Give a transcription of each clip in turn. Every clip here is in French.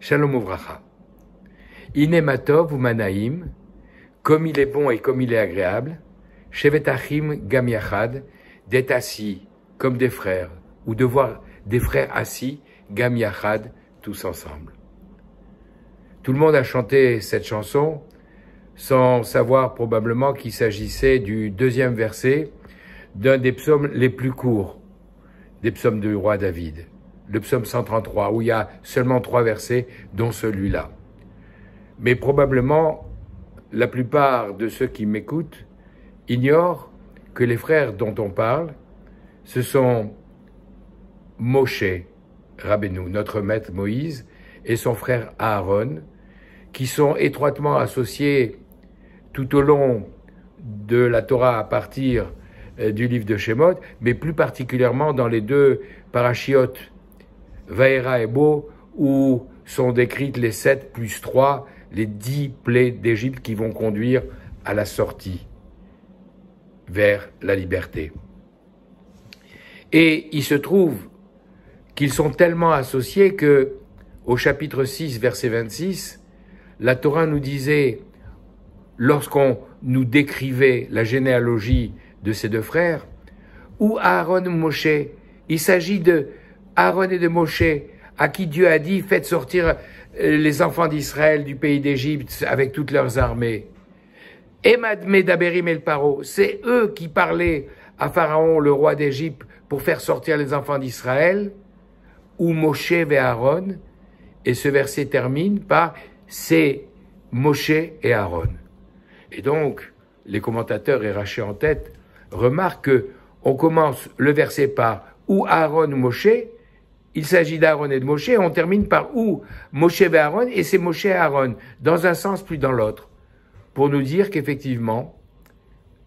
Shalom Uvracha. Inematov ou Manaïm, comme il est bon et comme il est agréable, Shevet Achim Gam Yachad, d'être assis comme des frères, ou de voir des frères assis, Gam Yachad, tous ensemble. Tout le monde a chanté cette chanson, sans savoir probablement qu'il s'agissait du deuxième verset d'un des psaumes les plus courts, des psaumes du roi David, le psaume 133, où il y a seulement 3 versets, dont celui-là. Mais probablement, la plupart de ceux qui m'écoutent ignorent que les frères dont on parle, ce sont Moshe Rabbeinu, notre maître Moïse, et son frère Aaron, qui sont étroitement associés tout au long de la Torah à partir du livre de Shemot, mais plus particulièrement dans les 2 parachiotes, Vaera et Bo, où sont décrites les 7 plus 3, les 10 plaies d'Égypte qui vont conduire à la sortie vers la liberté. Et il se trouve qu'ils sont tellement associés que, au chapitre 6, verset 26, la Torah nous disait, lorsqu'on nous décrivait la généalogie de ces 2 frères, ou Aaron ou Moshe, il s'agit de Aaron et de Moshe, à qui Dieu a dit, faites sortir les enfants d'Israël du pays d'Égypte avec toutes leurs armées. Emad Medaberim el Paro, c'est eux qui parlaient à Pharaon, le roi d'Égypte, pour faire sortir les enfants d'Israël, ou Moshe et Aaron, et ce verset termine par c'est Moshe et Aaron. Et donc, les commentateurs et Raché en tête remarquent qu'on commence le verset par ou Aaron ou Moshe, il s'agit d'Aaron et de Moshe, on termine par ou Moshe et Aaron, et c'est Moshe et Aaron, dans un sens plus dans l'autre, pour nous dire qu'effectivement,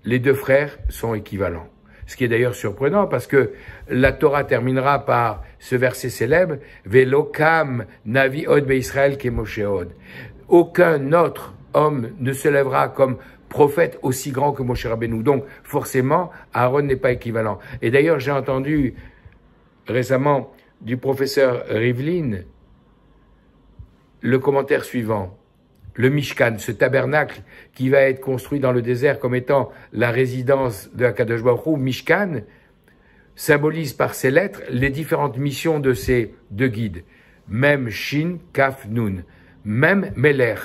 les 2 frères sont équivalents. Ce qui est d'ailleurs surprenant, parce que la Torah terminera par ce verset célèbre, « Velokam navi od be'Israël ke Moshe od ». Aucun autre homme ne se lèvera comme prophète aussi grand que Moshe Rabbeinu. Donc, forcément, Aaron n'est pas équivalent. Et d'ailleurs, j'ai entendu récemment du professeur Rivlin le commentaire suivant. Le Mishkan, ce tabernacle qui va être construit dans le désert comme étant la résidence de Akadosh Baruch Hu, Mishkan, symbolise par ses lettres les différentes missions de ces 2 guides. Mem, Shin, Kaf, Nun. Mem, Meler.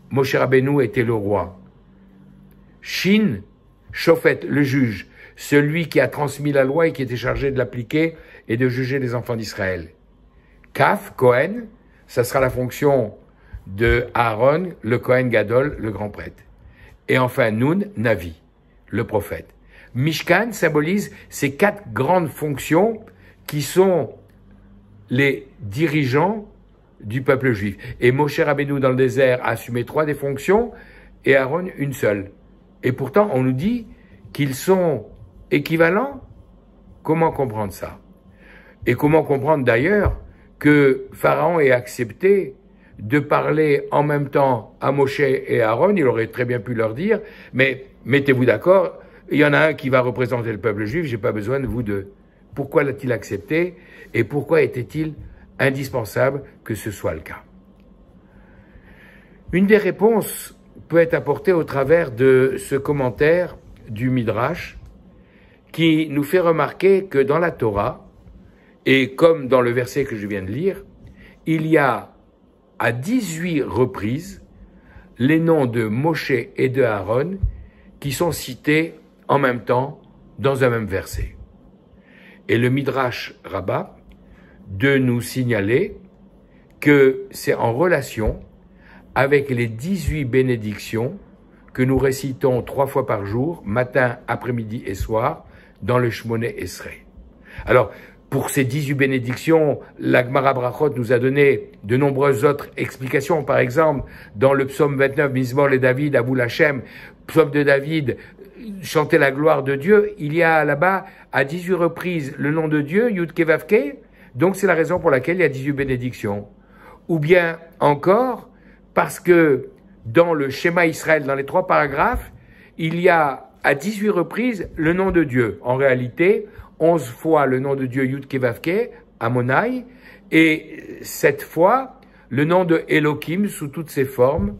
Moshe Rabbeinu était le roi. Shin, Shofet, le juge, celui qui a transmis la loi et qui était chargé de l'appliquer et de juger les enfants d'Israël. Kaf, Kohen, ça sera la fonction de Aaron, le Kohen Gadol, le grand prêtre. Et enfin, Nun, Navi, le prophète. Mishkan symbolise ces 4 grandes fonctions qui sont les dirigeants du peuple juif. Et Moshe Rabbeinu dans le désert a assumé 3 des fonctions et Aaron une seule. Et pourtant, on nous dit qu'ils sont équivalents. Comment comprendre ça? Et comment comprendre d'ailleurs que Pharaon ait accepté de parler en même temps à Moshe et à Aaron? Il aurait très bien pu leur dire, mais mettez-vous d'accord, il y en a un qui va représenter le peuple juif, j'ai pas besoin de vous 2. Pourquoi l'a-t-il accepté et pourquoi était-il indispensable que ce soit le cas? Une des réponses peut être apportée au travers de ce commentaire du Midrash qui nous fait remarquer que dans la Torah, et comme dans le verset que je viens de lire, il y a à 18 reprises les noms de Moshe et de Aaron qui sont cités en même temps dans un même verset. Et le Midrash Rabbah de nous signaler que c'est en relation avec les 18 bénédictions que nous récitons 3 fois par jour, matin, après-midi et soir, dans le Shmoné Esrei. Alors, pour ces 18 bénédictions, la Gemara Brachot nous a donné de nombreuses autres explications. Par exemple, dans le psaume 29, Mizmor et David, Aboul Hashem, psaume de David, chanter la gloire de Dieu, il y a là-bas à 18 reprises le nom de Dieu, Yud Ke Vav Ke, donc c'est la raison pour laquelle il y a 18 bénédictions. Ou bien encore, parce que dans le schéma Israël, dans les 3 paragraphes, il y a à 18 reprises le nom de Dieu. En réalité, 11 fois le nom de Dieu Yud Ke Vav Ke, Amonai, et 7 fois le nom de Elohim sous toutes ses formes,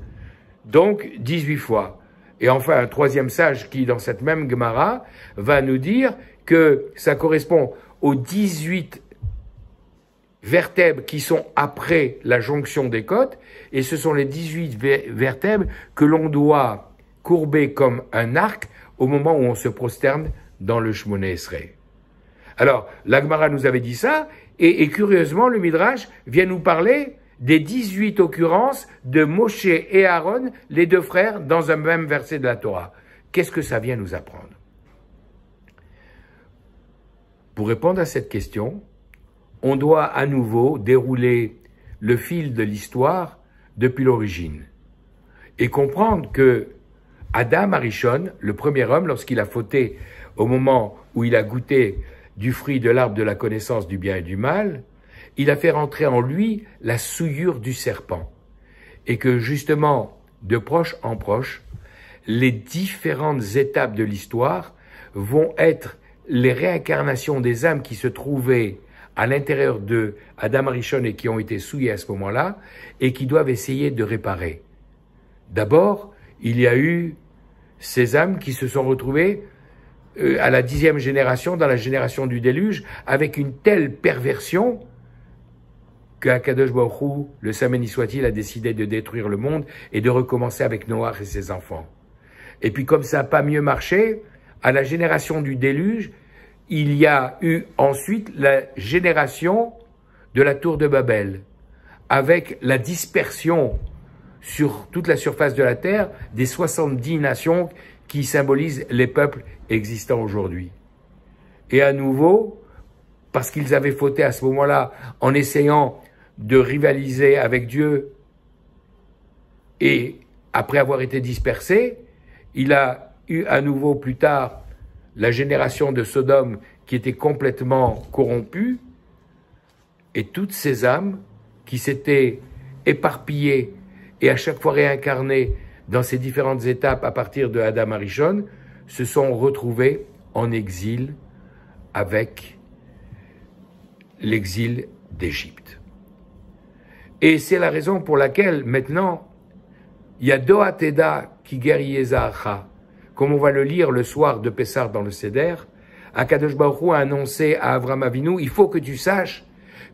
donc 18 fois. Et enfin, un troisième sage qui, dans cette même Gemara, va nous dire que ça correspond aux 18 vertèbres qui sont après la jonction des côtes, et ce sont les 18 vertèbres que l'on doit courber comme un arc au moment où on se prosterne dans le Shmoné Esrei. Alors, la Gemara nous avait dit ça, et curieusement, le Midrash vient nous parler des 18 occurrences de Moshe et Aaron, les deux frères, dans un même verset de la Torah. Qu'est-ce que ça vient nous apprendre? Pour répondre à cette question, on doit à nouveau dérouler le fil de l'histoire depuis l'origine et comprendre que Adam Arishon, le premier homme, lorsqu'il a fauté au moment où il a goûté du fruit de l'arbre de la connaissance du bien et du mal, il a fait rentrer en lui la souillure du serpent. Et que justement, de proche en proche, les différentes étapes de l'histoire vont être les réincarnations des âmes qui se trouvaient à l'intérieur de Adam Arishon et qui ont été souillées à ce moment-là et qui doivent essayer de réparer. D'abord, il y a eu ces âmes qui se sont retrouvées à la 10e génération, dans la génération du déluge, avec une telle perversion qu'Akadosh Baruch Hu, le Saint béni soit-il, a décidé de détruire le monde et de recommencer avec Noach et ses enfants. Et puis comme ça n'a pas mieux marché, à la génération du déluge, il y a eu ensuite la génération de la tour de Babel, avec la dispersion sur toute la surface de la terre des 70 nations qui symbolisent les peuples existants aujourd'hui. Et à nouveau, parce qu'ils avaient fauté à ce moment-là en essayant de rivaliser avec Dieu, et après avoir été dispersés, il a eu à nouveau plus tard la génération de Sodome qui était complètement corrompue, et toutes ces âmes qui s'étaient éparpillées et à chaque fois réincarnées dans ces différentes étapes à partir de Adam Arishon, se sont retrouvées en exil avec l'exil d'Égypte. Et c'est la raison pour laquelle maintenant, il y a Doa Teda qui guerrieza, comme on va le lire le soir de Pessah dans le Seder. Akadosh Baruch Hu a annoncé à Avram Avinu, il faut que tu saches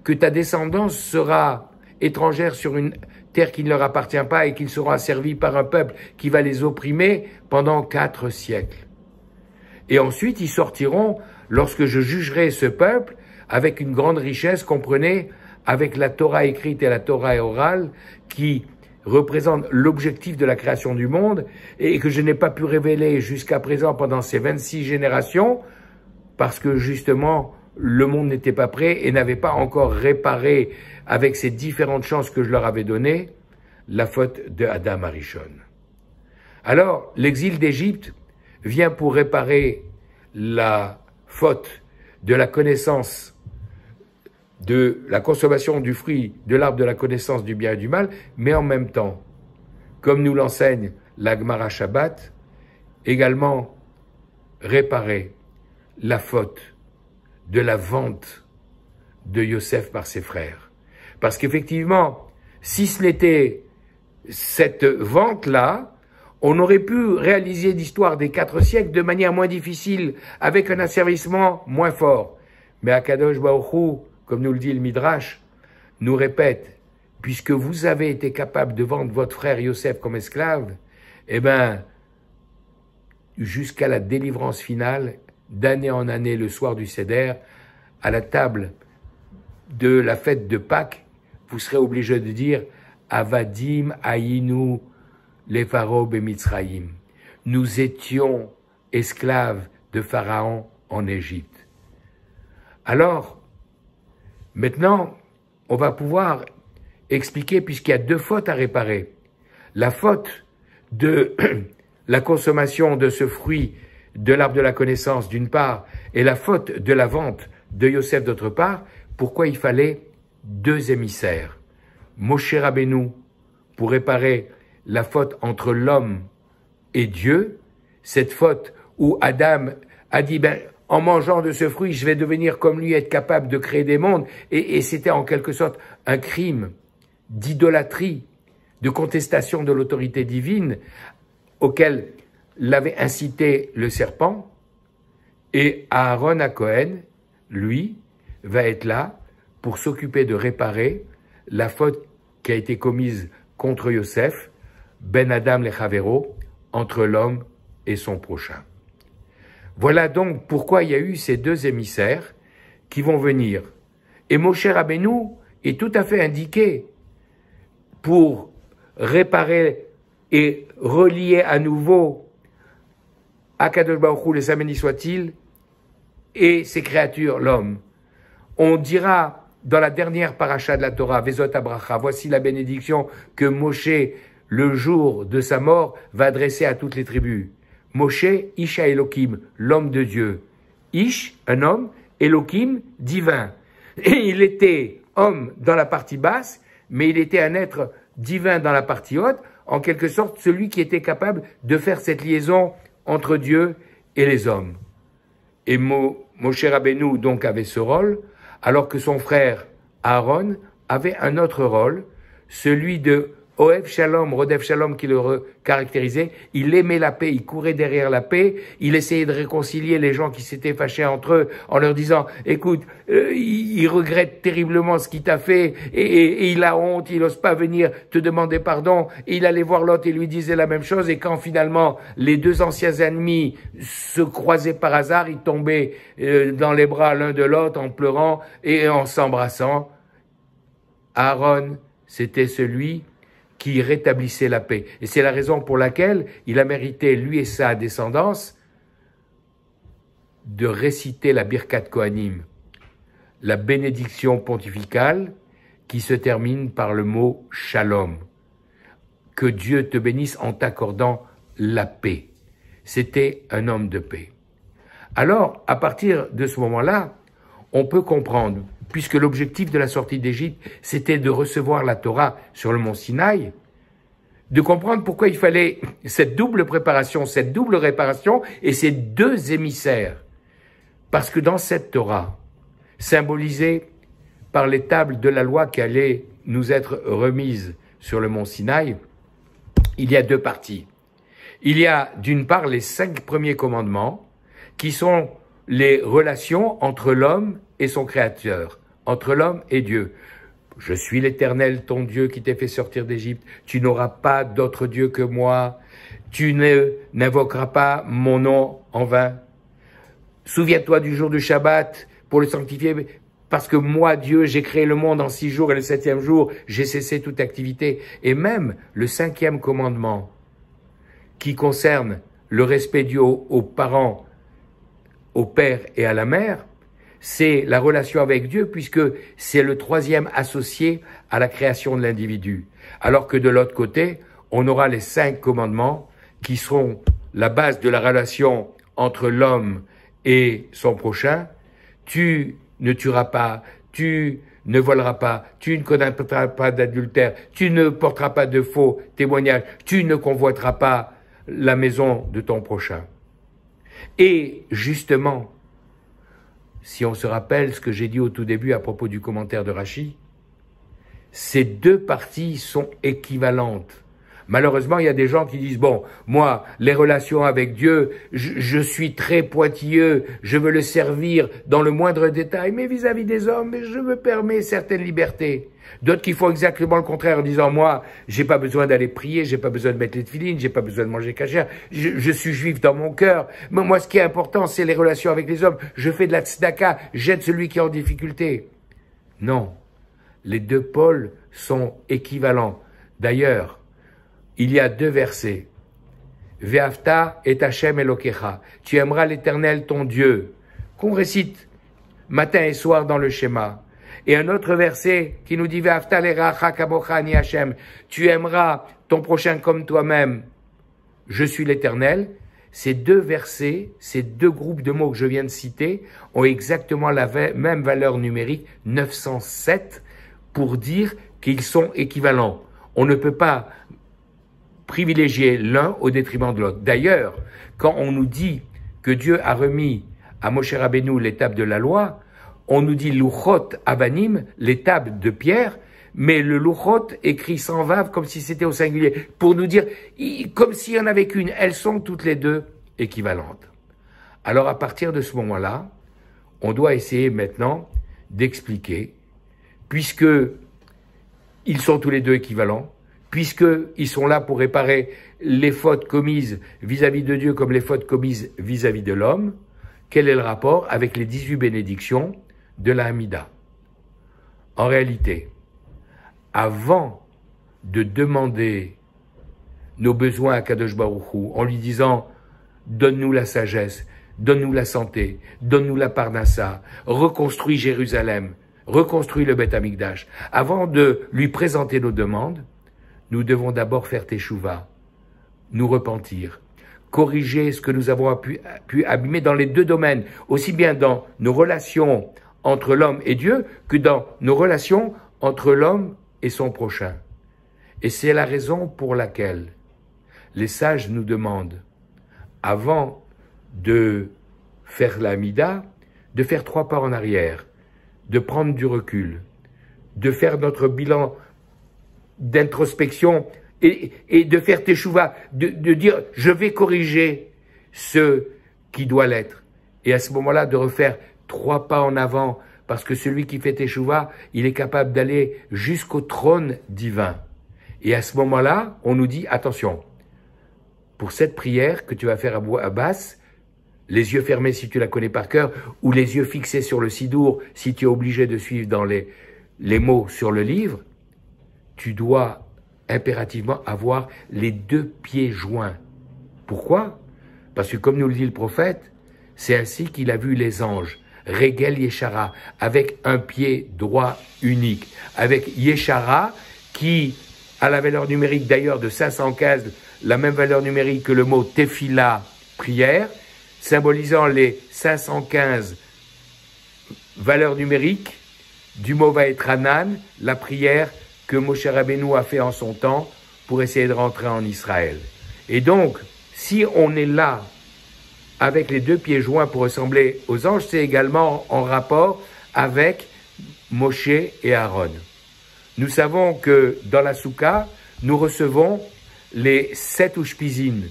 que ta descendance sera étrangère sur une terre qui ne leur appartient pas et qu'ils seront asservis par un peuple qui va les opprimer pendant 4 siècles. Et ensuite, ils sortiront lorsque je jugerai ce peuple avec une grande richesse, comprenez, avec la Torah écrite et la Torah orale qui représente l'objectif de la création du monde et que je n'ai pas pu révéler jusqu'à présent pendant ces 26 générations parce que justement le monde n'était pas prêt et n'avait pas encore réparé avec ces différentes chances que je leur avais données la faute de Adam Arishon. Alors l'exil d'Égypte vient pour réparer la faute de la connaissance de la consommation du fruit de l'arbre de la connaissance du bien et du mal, mais en même temps, comme nous l'enseigne la Gemara Shabbat, également réparer la faute de la vente de Yosef par ses frères. Parce qu'effectivement, si ce n'était cette vente-là, on aurait pu réaliser l'histoire des 4 siècles de manière moins difficile, avec un asservissement moins fort. Mais Akadosh Baruch Hu, comme nous le dit le Midrash, nous répète, puisque vous avez été capable de vendre votre frère Yosef comme esclave, eh bien, jusqu'à la délivrance finale, d'année en année, le soir du Seder, à la table de la fête de Pâques, vous serez obligé de dire « Avadim Aïnu les Pharaons et Mitzraïm ». Nous étions esclaves de Pharaon en Égypte. Alors, maintenant, on va pouvoir expliquer, puisqu'il y a 2 fautes à réparer. La faute de la consommation de ce fruit de l'arbre de la connaissance d'une part, et la faute de la vente de Yosef d'autre part, pourquoi il fallait 2 émissaires. Moshe Rabbeinu, pour réparer la faute entre l'homme et Dieu, cette faute où Adam a dit, en mangeant de ce fruit, je vais devenir comme lui, être capable de créer des mondes, et c'était en quelque sorte un crime d'idolâtrie, de contestation de l'autorité divine auquel l'avait incité le serpent. Et Aaron à Cohen, lui, va être là pour s'occuper de réparer la faute qui a été commise contre Yosef, Ben Adam Lechavero, entre l'homme et son prochain. Voilà donc pourquoi il y a eu ces deux émissaires qui vont venir. Et Moshe Rabbeinu est tout à fait indiqué pour réparer et relier à nouveau Akadosh Baruch Hu, le Saint béni soit-il, et ses créatures, l'homme. On dira dans la dernière paracha de la Torah, Vezot Abracha, voici la bénédiction que Moshe, le jour de sa mort, va adresser à toutes les tribus. Moshe, Isha Elohim, l'homme de Dieu. Ish, un homme, Elohim, divin. Et il était homme dans la partie basse, mais il était un être divin dans la partie haute, en quelque sorte celui qui était capable de faire cette liaison entre Dieu et les hommes. Et Moshe Rabbeinu donc avait ce rôle, alors que son frère Aaron avait un autre rôle, celui de Ohev Shalom, Rodef Shalom qui le caractérisait. Il aimait la paix, il courait derrière la paix, il essayait de réconcilier les gens qui s'étaient fâchés entre eux en leur disant « Écoute, il regrette terriblement ce qu'il t'a fait et il a honte, il n'ose pas venir te demander pardon. » Et il allait voir l'autre et lui disait la même chose et quand finalement les deux anciens ennemis se croisaient par hasard, ils tombaient dans les bras l'un de l'autre en pleurant et en s'embrassant. Aaron, c'était celui qui rétablissait la paix. Et c'est la raison pour laquelle il a mérité, lui et sa descendance, de réciter la Birkat Kohanim, la bénédiction pontificale qui se termine par le mot Shalom. Que Dieu te bénisse en t'accordant la paix. C'était un homme de paix. Alors, à partir de ce moment-là, on peut comprendre, puisque l'objectif de la sortie d'Égypte, c'était de recevoir la Torah sur le mont Sinaï, de comprendre pourquoi il fallait cette double préparation, cette double réparation et ces deux émissaires. Parce que dans cette Torah, symbolisée par les tables de la loi qui allaient nous être remises sur le mont Sinaï, il y a deux parties. Il y a d'une part les 5 premiers commandements, qui sont les relations entre l'homme et son créateur, entre l'homme et Dieu. Je suis l'Éternel, ton Dieu, qui t'ai fait sortir d'Égypte. Tu n'auras pas d'autre Dieu que moi. Tu n'invoqueras pas mon nom en vain. Souviens-toi du jour du Shabbat pour le sanctifier, parce que moi, Dieu, j'ai créé le monde en 6 jours et le 7e jour, j'ai cessé toute activité. Et même le 5e commandement, qui concerne le respect dû aux parents, au père et à la mère, c'est la relation avec Dieu puisque c'est le 3e associé à la création de l'individu. Alors que de l'autre côté, on aura les 5 commandements qui seront la base de la relation entre l'homme et son prochain. Tu ne tueras pas, tu ne voleras pas, tu ne commettras pas d'adultère, tu ne porteras pas de faux témoignages, tu ne convoiteras pas la maison de ton prochain. Et justement, si on se rappelle ce que j'ai dit au tout début à propos du commentaire de Rashi, ces deux parties sont équivalentes. Malheureusement, il y a des gens qui disent, bon, moi, les relations avec Dieu, je suis très pointilleux, je veux le servir dans le moindre détail, mais vis-à-vis des hommes, je me permets certaines libertés. D'autres qui font exactement le contraire en disant, moi, j'ai pas besoin d'aller prier, j'ai pas besoin de mettre les tefilines, j'ai pas besoin de manger kasher, je suis juif dans mon cœur. Mais moi, ce qui est important, c'est les relations avec les hommes. Je fais de la tzedaka, j'aide celui qui est en difficulté. Non. Les deux pôles sont équivalents. D'ailleurs, il y a 2 versets. Ve'afta et Hashem Elokecha. Tu aimeras l'Éternel ton Dieu. Qu'on récite matin et soir dans le schéma. Et un autre verset qui nous dit Ve'afta le'racha kamocha ani Hashem. Tu aimeras ton prochain comme toi-même. Je suis l'Éternel. Ces 2 versets, ces 2 groupes de mots que je viens de citer ont exactement la même valeur numérique, 907, pour dire qu'ils sont équivalents. On ne peut pas privilégier l'un au détriment de l'autre. D'ailleurs, quand on nous dit que Dieu a remis à Moshe Rabbeinu l'étape de la loi, on nous dit Luchot Avanim, l'étape de pierre, mais le Luchot écrit sans vav comme si c'était au singulier, pour nous dire, comme s'il n'y en avait qu'une, elles sont toutes les deux équivalentes. Alors à partir de ce moment-là, on doit essayer maintenant d'expliquer, puisque ils sont tous les deux équivalents, puisqu'ils sont là pour réparer les fautes commises vis-à-vis de Dieu comme les fautes commises vis-à-vis de l'homme, quel est le rapport avec les 18 bénédictions de la Hamida? En réalité, avant de demander nos besoins à Kadosh Baruch Hu, en lui disant « Donne-nous la sagesse, donne-nous la santé, donne-nous la parnassa, reconstruis Jérusalem, reconstruis le Beth Amikdash », avant de lui présenter nos demandes, nous devons d'abord faire teshuva, nous repentir, corriger ce que nous avons pu abîmer dans les deux domaines, aussi bien dans nos relations entre l'homme et Dieu que dans nos relations entre l'homme et son prochain. Et c'est la raison pour laquelle les sages nous demandent, avant de faire la Hamida, de faire 3 pas en arrière, de prendre du recul, de faire notre bilan d'introspection et de faire teshuva, de dire « je vais corriger ce qui doit l'être ». Et à ce moment-là, de refaire 3 pas en avant, parce que celui qui fait teshuva, il est capable d'aller jusqu'au trône divin. Et à ce moment-là, on nous dit « attention, pour cette prière que tu vas faire à Abbas, les yeux fermés si tu la connais par cœur, ou les yeux fixés sur le sidour si tu es obligé de suivre dans les mots sur le livre, tu dois impérativement avoir les 2 pieds joints. Pourquoi? Parce que comme nous le dit le prophète, c'est ainsi qu'il a vu les anges, Regel Yeshara, avec un pied droit unique, avec Yeshara qui a la valeur numérique d'ailleurs de 515, la même valeur numérique que le mot Tefila, prière, symbolisant les 515 valeurs numériques du mot Vaetranan, la prière que Moshe Rabbeinu a fait en son temps pour essayer de rentrer en Israël. Et donc, si on est là avec les 2 pieds joints pour ressembler aux anges, c'est également en rapport avec Moshe et Aaron. Nous savons que dans la Soukha, nous recevons les 7 Ushpizin,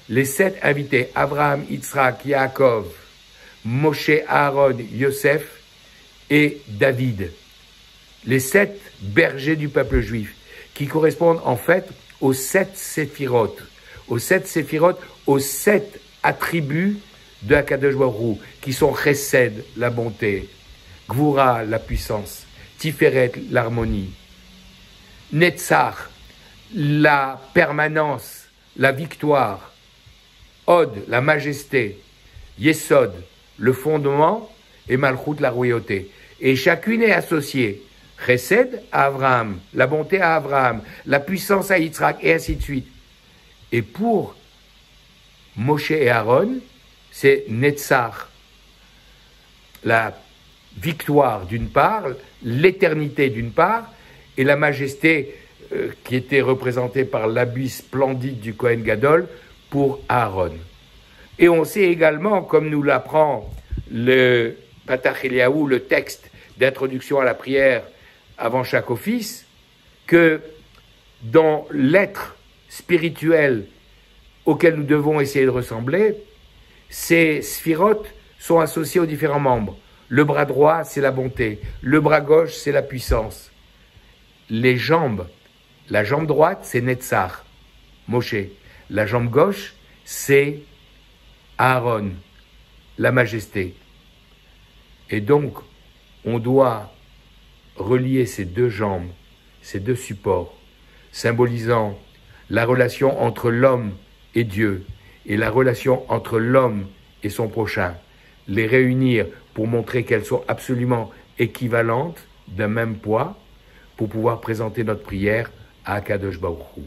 les 7 invités, Abraham, Yitzhak, Yaakov, Moshe, Aaron, Yosef et David. Les 7 bergers du peuple juif, qui correspondent en fait aux 7 séphirotes, aux 7 attributs de Akadosh Baruch Hu, qui sont Chesed, la bonté, Gvura, la puissance, Tiferet, l'harmonie, Netzach, la permanence, la victoire, Od, la majesté, Yesod, le fondement, et Malchut, la royauté. Et chacune est associée. Chesed à Abraham, la bonté à Abraham, la puissance à Yitzhak, et ainsi de suite. Et pour Moshe et Aaron, c'est Netzach, la victoire d'une part, l'éternité d'une part, et la majesté qui était représentée par l'habit splendide du Kohen Gadol pour Aaron. Et on sait également, comme nous l'apprend le Patach Eliyahu, le texte d'introduction à la prière avant chaque office, que dans l'être spirituel auquel nous devons essayer de ressembler, ces sphirotes sont associés aux différents membres. Le bras droit, c'est la bonté. Le bras gauche, c'est la puissance. Les jambes, la jambe droite, c'est Netzach, Moshe. La jambe gauche, c'est Aaron, la majesté. Et donc, on doit relier ces 2 jambes, ces 2 supports, symbolisant la relation entre l'homme et Dieu, et la relation entre l'homme et son prochain, les réunir pour montrer qu'elles sont absolument équivalentes, d'un même poids, pour pouvoir présenter notre prière à Akadosh Baruch Hu.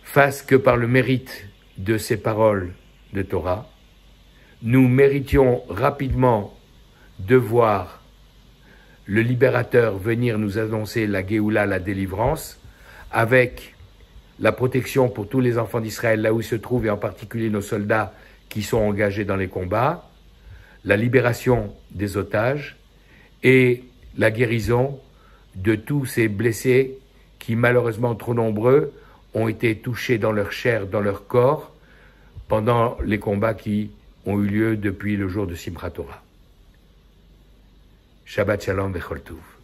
Face que par le mérite de ces paroles de Torah, nous méritions rapidement de voir le libérateur venir nous annoncer la Géoula, la délivrance, avec la protection pour tous les enfants d'Israël là où ils se trouvent, et en particulier nos soldats qui sont engagés dans les combats, la libération des otages et la guérison de tous ces blessés qui, malheureusement trop nombreux, ont été touchés dans leur chair, dans leur corps, pendant les combats qui ont eu lieu depuis le jour de Simchat Torah. Shabbat Shalom Vechol Tov.